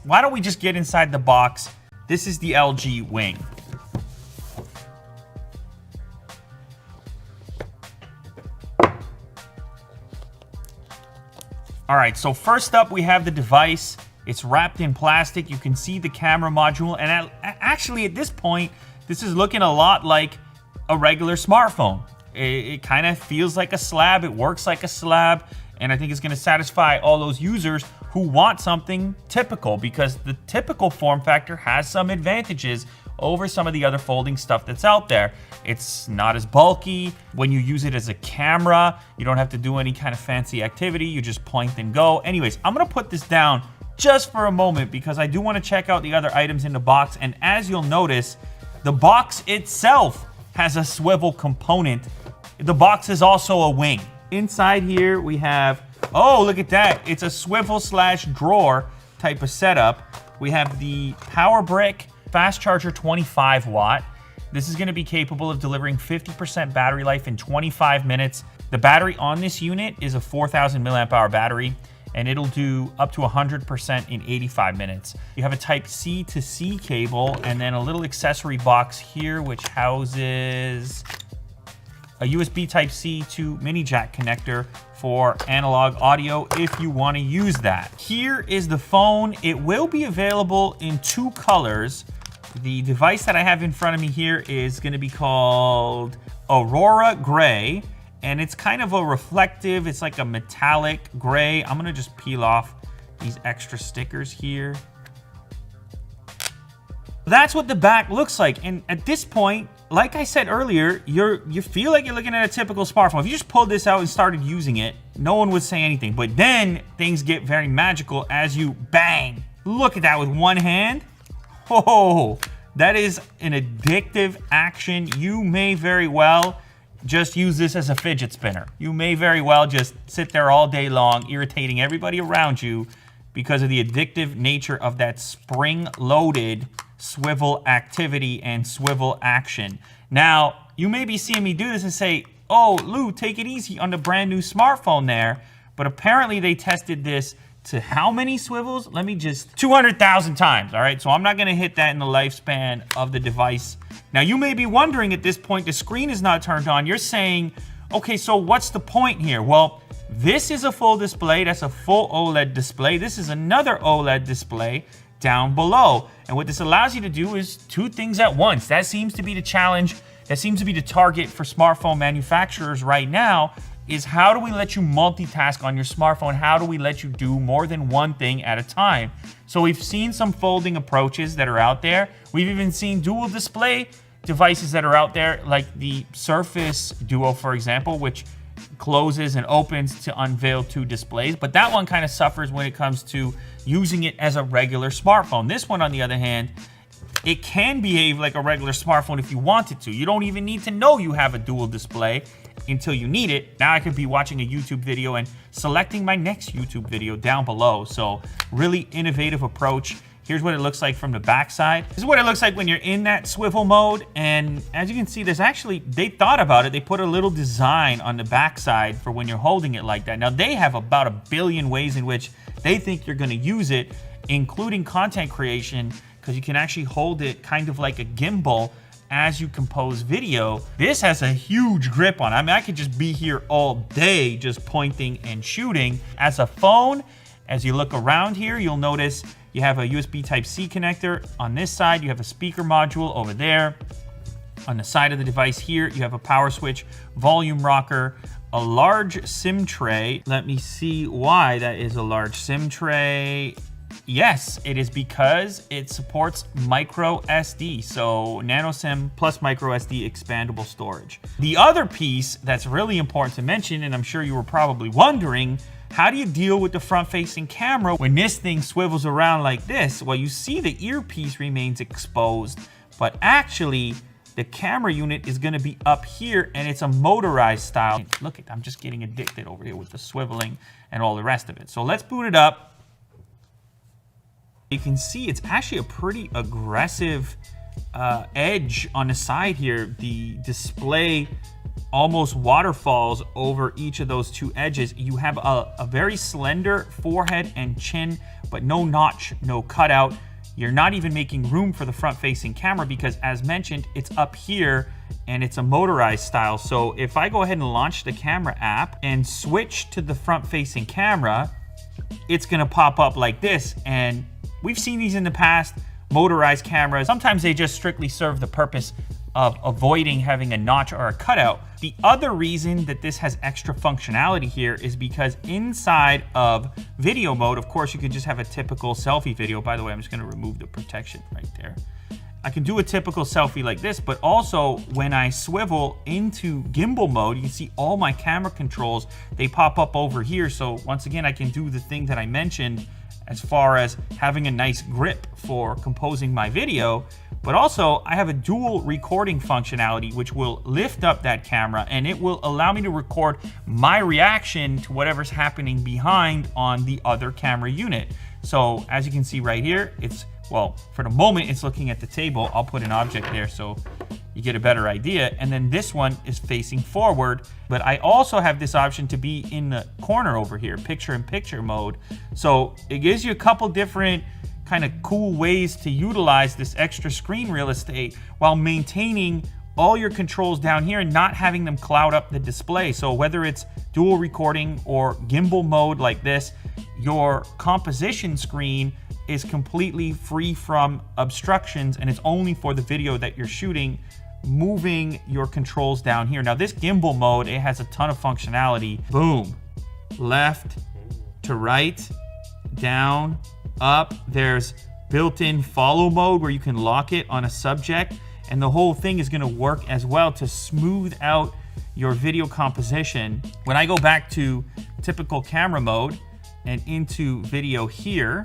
why don't we just get inside the box? This is the LG Wing. All right, so first up we have the device. It's wrapped in plastic. You can see the camera module, and actually at this point, this is looking a lot like a regular smartphone. It kind of feels like a slab. It works like a slab, and I think it's going to satisfy all those users who want something typical, because the typical form factor has some advantages over some of the other folding stuff that's out there. It's not as bulky. When you use it as a camera, you don't have to do any kind of fancy activity. You just point and go. Anyways, I'm gonna put this down just for a moment because I do want to check out the other items in the box. And as you'll notice, the box itself has a swivel component. The box is also a wing. Inside here we have, oh, look at that. It's a swivel slash drawer type of setup. We have the power brick, fast charger 25 watt. This is gonna be capable of delivering 50% battery life in 25 minutes. The battery on this unit is a 4,000 milliamp hour battery, and it'll do up to 100% in 85 minutes. You have a type C to C cable, and then a little accessory box here, which houses a USB type C to mini jack connector for analog audio if you want to use that. Here is the phone. It will be available in 2 colors. The device that I have in front of me here is going to be called Aurora Gray, and it's kind of a reflective, it's like a metallic gray. I'm going to just peel off these extra stickers here. That's what the back looks like, and at this point, like I said earlier, you feel like you're looking at a typical smartphone. If you just pulled this out and started using it, no one would say anything. But then things get very magical as you bang. Look at that with one hand. Oh, that is an addictive action. You may very well just use this as a fidget spinner. You may very well just sit there all day long, irritating everybody around you because of the addictive nature of that spring-loaded swivel activity and swivel action. Now, you may be seeing me do this and say, oh, Lou, take it easy on the brand new smartphone there. But apparently they tested this to how many swivels? Let me just, 200,000 times, all right? So I'm not gonna hit that in the lifespan of the device. Now, you may be wondering at this point, the screen is not turned on. You're saying, okay, so what's the point here? Well, this is a full display. That's a full OLED display. This is another OLED display down below. And what this allows you to do is 2 things at once. That seems to be the challenge. That seems to be the target for smartphone manufacturers right now, is how do we let you multitask on your smartphone? How do we let you do more than one thing at a time? So we've seen some folding approaches that are out there. We've even seen dual display devices that are out there, like the Surface Duo, for example, which closes and opens to unveil 2 displays. But that one kind of suffers when it comes to using it as a regular smartphone. This one, on the other hand, it can behave like a regular smartphone if you wanted to. You don't even need to know you have a dual display until you need it. Now I could be watching a YouTube video and selecting my next YouTube video down below. So really innovative approach. Here's what it looks like from the backside. This is what it looks like when you're in that swivel mode. And as you can see, there's actually, they thought about it. They put a little design on the backside for when you're holding it like that. Now they have about 1 billion ways in which they think you're gonna use it, including content creation, because you can actually hold it kind of like a gimbal as you compose video. This has a huge grip on it. I mean, I could just be here all day just pointing and shooting. As a phone, as you look around here, you'll notice you have a USB Type-C connector. On this side, you have a speaker module over there. On the side of the device here, you have a power switch, volume rocker, a large SIM tray. Let me see why that is a large SIM tray. Yes, it is because it supports micro SD, so nano SIM plus micro SD expandable storage. The other piece that's really important to mention, and I'm sure you were probably wondering, how do you deal with the front-facing camera when this thing swivels around like this? Well, you see the earpiece remains exposed, but actually the camera unit is gonna be up here, and it's a motorized style. Look, I'm just getting addicted over here with the swiveling and all the rest of it. So let's boot it up. You can see it's actually a pretty aggressive edge on the side here. The display almost waterfalls over each of those two edges. You have a very slender forehead and chin, but no notch, no cutout. You're not even making room for the front-facing camera because, as mentioned, it's up here and it's a motorized style. So if I go ahead and launch the camera app and switch to the front-facing camera, it's gonna pop up like this. And we've seen these in the past, motorized cameras. Sometimes they just strictly serve the purpose of avoiding having a notch or a cutout. The other reason that this has extra functionality here is because inside of video mode, of course, you could just have a typical selfie video. By the way, I'm just gonna remove the protection right there. I can do a typical selfie like this, but also when I swivel into gimbal mode, you can see all my camera controls, they pop up over here. So once again, I can do the thing that I mentioned as far as having a nice grip for composing my video. But also, I have a dual recording functionality, which will lift up that camera and it will allow me to record my reaction to whatever's happening behind on the other camera unit. So as you can see right here, it's, well, for the moment, it's looking at the table. I'll put an object there so you get a better idea. And then this one is facing forward, but I also have this option to be in the corner over here, picture-in-picture mode. So it gives you a couple different kind of cool ways to utilize this extra screen real estate while maintaining all your controls down here and not having them cloud up the display. So whether it's dual recording or gimbal mode like this, your composition screen is completely free from obstructions and it's only for the video that you're shooting, moving your controls down here. Now this gimbal mode, it has a ton of functionality. Boom, left to right, down, up. There's built-in follow mode where you can lock it on a subject, and the whole thing is going to work as well to smooth out your video composition. When I go back to typical camera mode and into video here,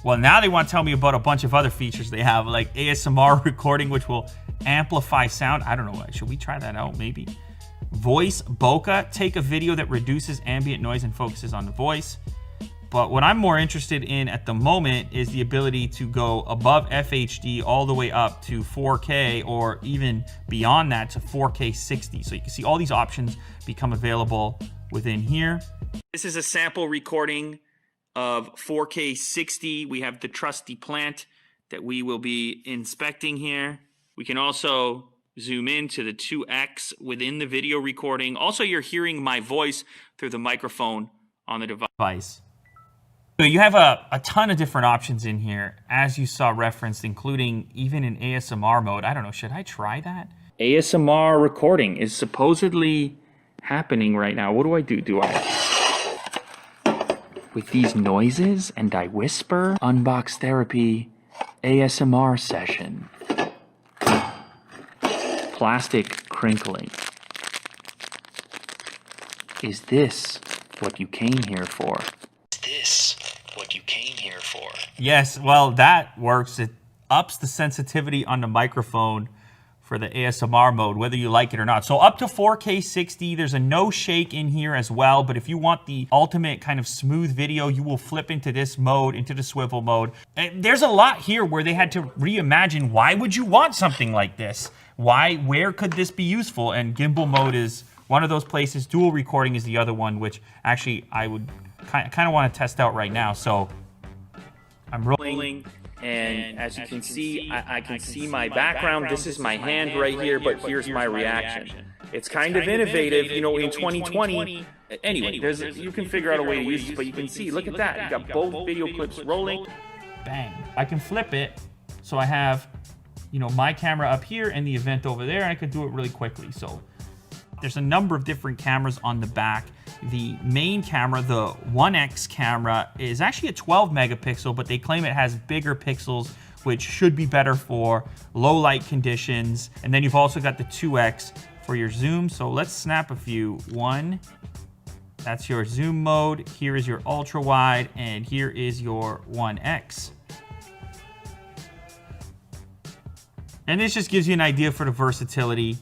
well, now they want to tell me about a bunch of other features they have, like ASMR recording, which will amplify sound. I don't know, should we try that out maybe? Voice bokeh, take a video that reduces ambient noise and focuses on the voice. But what I'm more interested in at the moment is the ability to go above FHD all the way up to 4K or even beyond that to 4K 60. So you can see all these options become available within here. This is a sample recording of 4K 60. We have the trusty plant that we will be inspecting here. We can also zoom in to the 2X within the video recording. Also, you're hearing my voice through the microphone on the device. So you have a ton of different options in here, as you saw referenced, including even in ASMR mode. I don't know, should I try that? ASMR recording is supposedly happening right now. What do? Do I, with these noises, and I whisper? Unbox therapy, ASMR session. Plastic crinkling. Is this what you came here for? What you came here for. Yes, well, that works. It ups the sensitivity on the microphone for the ASMR mode, whether you like it or not. So up to 4K 60, there's a no shake in here as well, but if you want the ultimate kind of smooth video, you will flip into this mode, into the swivel mode. And there's a lot here where they had to reimagine, why would you want something like this? Where could this be useful? And gimbal mode is one of those places. Dual recording is the other one, which actually I would kind of want to test out right now. So I'm rolling, and as you can see, I can see my background. This is my hand right here, but here's my reaction. It's kind of innovative, you know, in 2020. Anyway, you can figure out a way to use this, but you can see, look at that. You got both video clips rolling. Bang. I can flip it, so I have, you know, my camera up here and the event over there, and I could do it really quickly. So there's a number of different cameras on the back. The main camera, the 1X camera, is actually a 12 megapixel, but they claim it has bigger pixels, which should be better for low light conditions. And then you've also got the 2X for your zoom. So let's snap a few. One, that's your zoom mode. Here is your ultra wide, and here is your 1X. And this just gives you an idea for the versatility.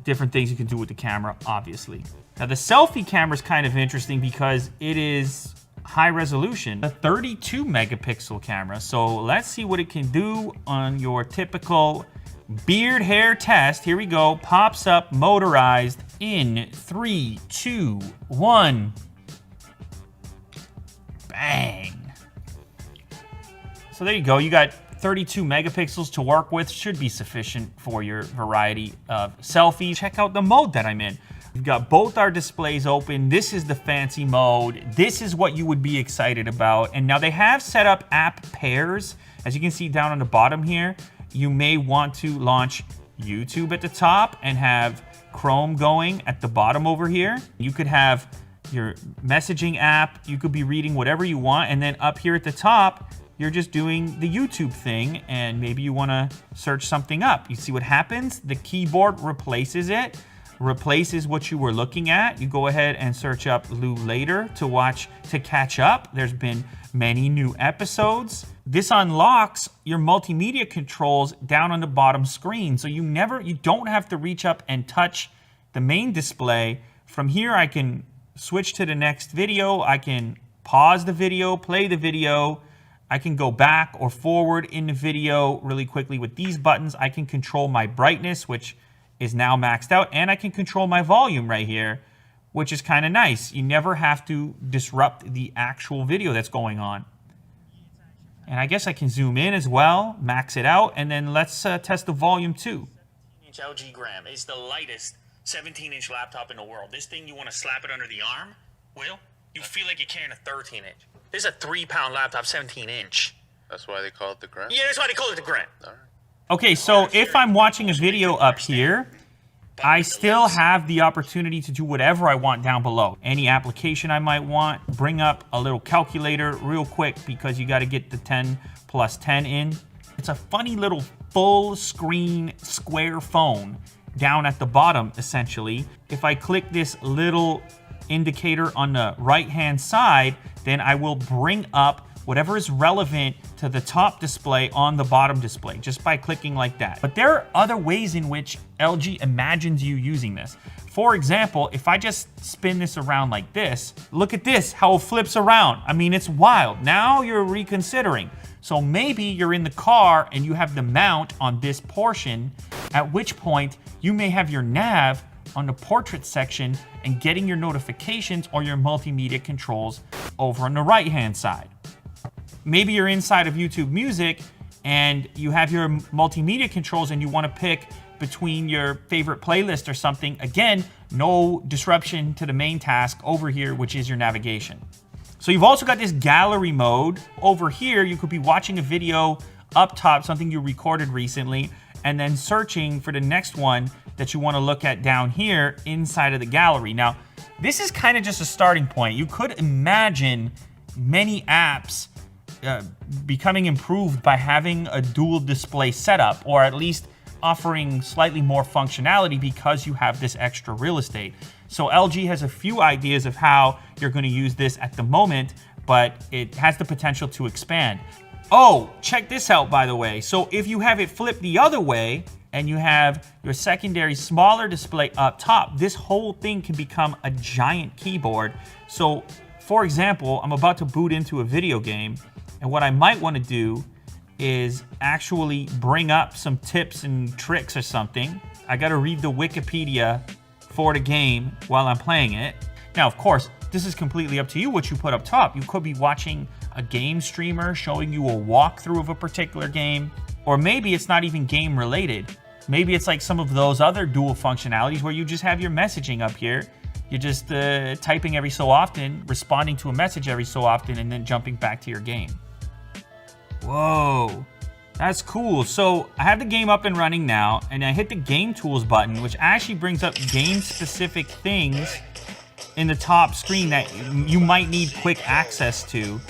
Different things you can do with the camera, obviously. Now the selfie camera is kind of interesting because it is high resolution, a 32 megapixel camera. So let's see what it can do on your typical beard hair test. Here we go. Pops up motorized in 3, 2, 1. Bang. So there you go. You got 32 megapixels to work with. Should be sufficient for your variety of selfies. Check out the mode that I'm in. We've got both our displays open. This is the fancy mode. This is what you would be excited about. And now they have set up app pairs. As you can see down on the bottom here, you may want to launch YouTube at the top and have Chrome going at the bottom over here. You could have your messaging app. You could be reading whatever you want. And then up here at the top, you're just doing the YouTube thing, and maybe you want to search something up. You see what happens? The keyboard replaces it. Replaces what you were looking at. You go ahead and search up Lou Later to catch up. There's been many new episodes. This unlocks your multimedia controls down on the bottom screen. So you don't have to reach up and touch the main display. From here, I can switch to the next video. I can pause the video, play the video. I can go back or forward in the video really quickly with these buttons. I can control my brightness, which is now maxed out, and I can control my volume right here, which is kind of nice. You never have to disrupt the actual video that's going on. And I guess I can zoom in as well, max it out, and then let's test the volume too. 17-inch LG Gram is the lightest 17-inch laptop in the world. This thing, you want to slap it under the arm, Will? You feel like you're carrying a 13-inch. This is a 3-pound laptop, 17-inch. That's why they call it the Gram? Yeah, that's why they call it the Gram. All right. Okay, so if I'm watching a video up here, I still have the opportunity to do whatever I want down below. Any application I might want, bring up a little calculator real quick because you got to get the 10 plus 10 in. It's a funny little full screen square phone down at the bottom, essentially. If I click this little indicator on the right-hand side, then I will bring up whatever is relevant to the top display on the bottom display, just by clicking like that. But there are other ways in which LG imagines you using this. For example, if I just spin this around like this, look at this, how it flips around. I mean, it's wild. Now you're reconsidering. So maybe you're in the car and you have the mount on this portion, at which point you may have your nav on the portrait section and getting your notifications or your multimedia controls over on the right-hand side. Maybe you're inside of YouTube Music and you have your multimedia controls and you want to pick between your favorite playlist or something. Again, no disruption to the main task over here, which is your navigation. So you've also got this gallery mode. Over here, you could be watching a video up top, something you recorded recently, and then searching for the next one that you want to look at down here inside of the gallery. Now, this is kind of just a starting point. You could imagine many apps becoming improved by having a dual display setup, or at least offering slightly more functionality because you have this extra real estate. So LG has a few ideas of how you're going to use this at the moment, but it has the potential to expand. Oh, check this out, by the way. So if you have it flipped the other way and you have your secondary smaller display up top, this whole thing can become a giant keyboard. So for example, I'm about to boot into a video game, and what I might want to do is actually bring up some tips and tricks or something. I got to read the Wikipedia for the game while I'm playing it. Now, of course, this is completely up to you what you put up top. You could be watching a game streamer showing you a walkthrough of a particular game, or maybe it's not even game related. Maybe it's like some of those other dual functionalities where you just have your messaging up here. You're just typing every so often, responding to a message every so often, and then jumping back to your game. Whoa, that's cool. So I have the game up and running now, and I hit the Game Tools button, which actually brings up game-specific things in the top screen that you might need quick access to.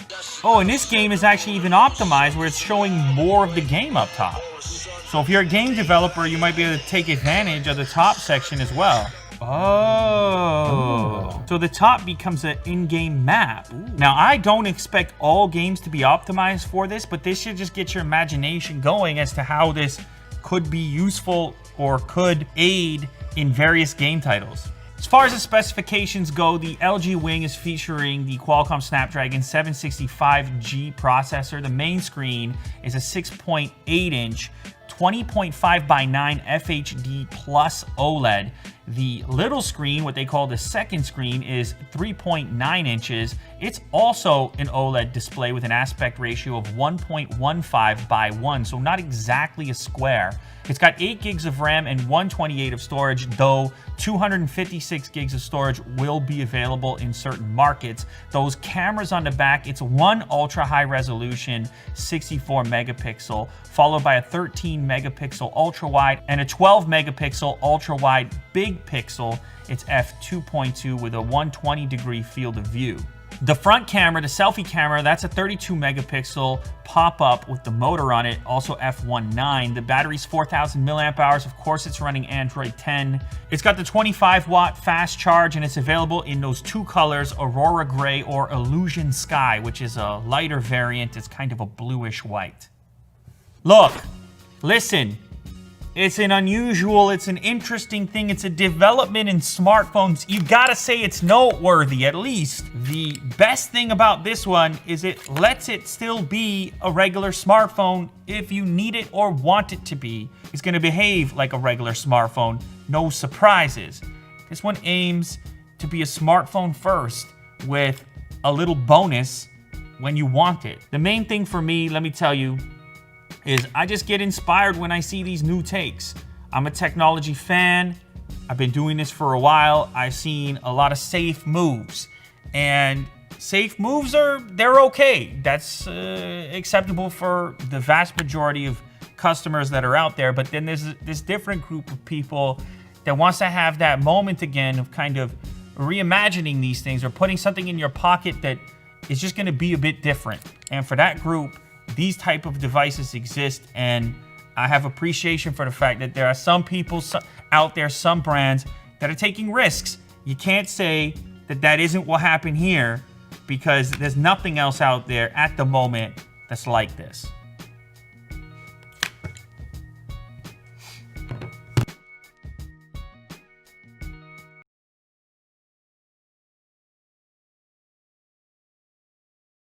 Oh, and this game is actually even optimized where it's showing more of the game up top. So if you're a game developer, you might be able to take advantage of the top section as well. Oh. So the top becomes an in-game map. Ooh. Now, I don't expect all games to be optimized for this, but this should just get your imagination going as to how this could be useful or could aid in various game titles. As far as the specifications go, the LG Wing is featuring the Qualcomm Snapdragon 765G processor. The main screen is a 6.8-inch 20.5 by 9 FHD Plus OLED. The little screen, what they call the second screen, is 3.9 inches. It's also an OLED display with an aspect ratio of 1.15 by 1, so not exactly a square. It's got 8 gigs of RAM and 128 of storage, though 256 gigs of storage will be available in certain markets. Those cameras on the back, it's one ultra high resolution 64 megapixel, followed by a 13 megapixel ultra wide and a 12 megapixel ultra wide big pixel. It's f2.2 with a 120 degree field of view. The front camera, the selfie camera, that's a 32 megapixel pop-up with the motor on it, also f1.9. The battery's 4,000 milliamp hours. Of course, it's running Android 10. It's got the 25 watt fast charge, and it's available in those two colors, Aurora Gray or Illusion Sky, which is a lighter variant. It's kind of a bluish white. Look, listen. It's an unusual, it's an interesting thing. It's a development in smartphones. You gotta say it's noteworthy, at least. The best thing about this one is it lets it still be a regular smartphone if you need it or want it to be. It's gonna behave like a regular smartphone, no surprises. This one aims to be a smartphone first with a little bonus when you want it. The main thing for me, let me tell you, is I just get inspired when I see these new takes. I'm a technology fan. I've been doing this for a while. I've seen a lot of safe moves. And safe moves they're okay. That's acceptable for the vast majority of customers that are out there. But then there's this different group of people that wants to have that moment again of kind of reimagining these things or putting something in your pocket that is just gonna be a bit different. And for that group, these type of devices exist, and I have appreciation for the fact that there are some people out there, some brands, that are taking risks. You can't say that that isn't what happened here, because there's nothing else out there at the moment that's like this.